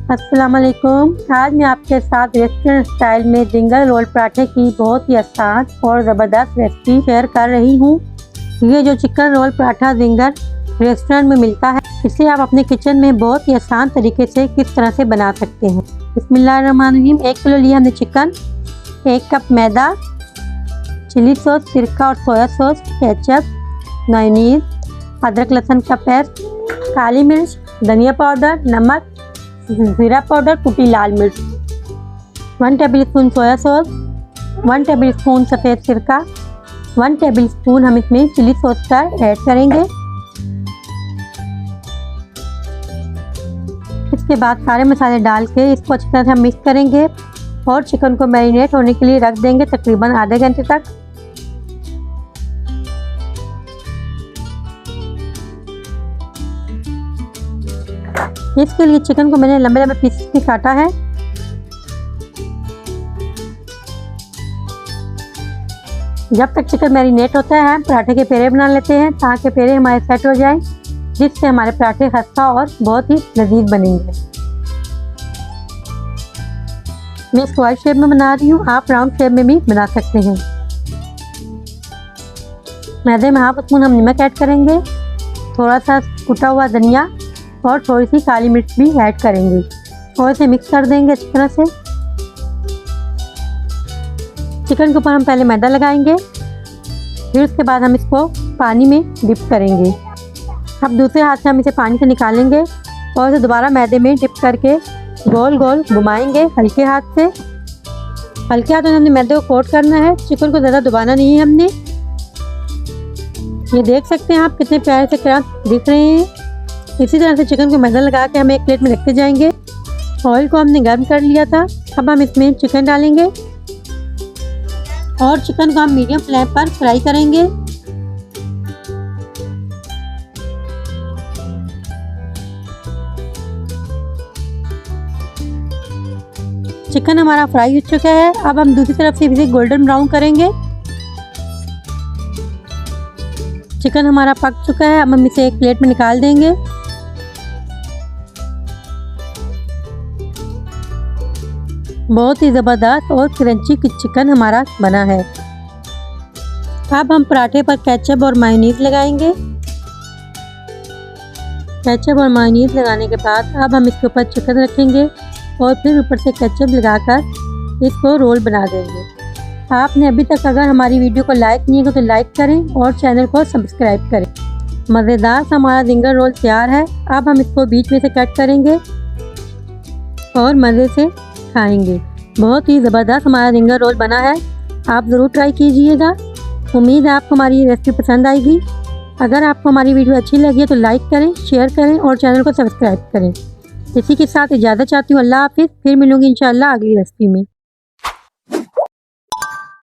अस्सलाम वालेकुम। आज मैं आपके साथ रेस्टोरेंट स्टाइल में जिंगर रोल पराठे की बहुत ही आसान और ज़बरदस्त रेसिपी शेयर कर रही हूँ। ये जो chicken roll paratha ginger restaurant में मिलता है, इसे आप अपने किचन में बहुत ही आसान तरीके से किस तरह से बना सकते हैं। बिस्मिल्लाहिर्रहमानिर्रहीम। 1 किलो लिया हमने चिकन, 1 कप मैदा, चिली सॉस, सिरका और सोया सॉस, केचप, मेयोनीज, अदरक लहसुन का पेस्ट, काली मिर्च, धनिया पाउडर, नमक, जीरा पाउडर, कुटी लाल मिर्च, 1 टेबलस्पून सोया सॉस, 1 टेबलस्पून सफ़ेद सिरका, 1 टेबलस्पून हम इसमें चिली सॉस का ऐड करेंगे। इसके बाद सारे मसाले डाल के इसको अच्छी तरह से हम मिक्स करेंगे और चिकन को मैरिनेट होने के लिए रख देंगे तकरीबन आधे घंटे तक। इसके लिए चिकन को मैंने लंबे लंबे पीस में काटा है। जब तक चिकन मैरिनेट होता है हम पराठे के पेड़े बना लेते हैं ताकि पेड़े हमारे सेट हो जाएं, जिससे हमारे पराठे खस्ता और बहुत ही लजीज बनेंगे। मैं स्क्वायर शेप में बना रही हूँ, आप राउंड शेप में भी बना सकते हैं। मैदे में हाफ स्पून हम नमक ऐड करेंगे, थोड़ा सा कुटा हुआ धनिया और थोड़ी सी काली मिर्च भी ऐड करेंगे और इसे मिक्स कर देंगे अच्छी तरह से। चिकन के ऊपर हम पहले मैदा लगाएंगे, फिर उसके बाद हम इसको पानी में डिप करेंगे। अब दूसरे हाथ से हम इसे पानी से निकालेंगे और इसे दोबारा मैदे में डिप करके गोल गोल घुमाएंगे हल्के हाथ से। हल्के हाथ में हमने मैदे को कोट करना है, चिकन को ज़्यादा दबाना नहीं है हमने। ये देख सकते हैं आप कितने प्यारे से क्रम्स दिख रहे हैं। इसी तरह से चिकन को मैदा लगा के हम एक प्लेट में रखते जाएंगे। ऑयल को हमने गर्म कर लिया था, अब हम इसमें चिकन डालेंगे और चिकन को हम मीडियम फ्लेम पर फ्राई करेंगे। चिकन हमारा फ्राई हो चुका है, अब हम दूसरी तरफ से इसे गोल्डन ब्राउन करेंगे। चिकन हमारा पक चुका है, अब हम इसे एक प्लेट में निकाल देंगे। बहुत ही ज़बरदस्त और क्रंची चिकन हमारा बना है। अब हम पराठे पर केचप और मेयोनीज लगाएंगे। केचप और मेयोनीज लगाने के बाद अब हम इसके ऊपर चिकन रखेंगे और फिर ऊपर से केचप लगाकर इसको रोल बना देंगे। आपने अभी तक अगर हमारी वीडियो को लाइक नहीं किया तो लाइक करें और चैनल को सब्सक्राइब करें। मज़ेदार हमारा जिंगर रोल तैयार है। अब हम इसको बीच में से कट करेंगे और मज़े से खाएंगे। बहुत ही ज़बरदस्त हमारा जिंगर रोल बना है, आप ज़रूर ट्राई कीजिएगा। उम्मीद है आपको हमारी ये रेसिपी पसंद आएगी। अगर आपको हमारी वीडियो अच्छी लगी है तो लाइक करें, शेयर करें और चैनल को सब्सक्राइब करें। इसी के साथ इजाज़त चाहती हूँ। अल्लाह हाफिज़। फिर मिलूंगी इंशाअल्लाह अगली रेसिपी में।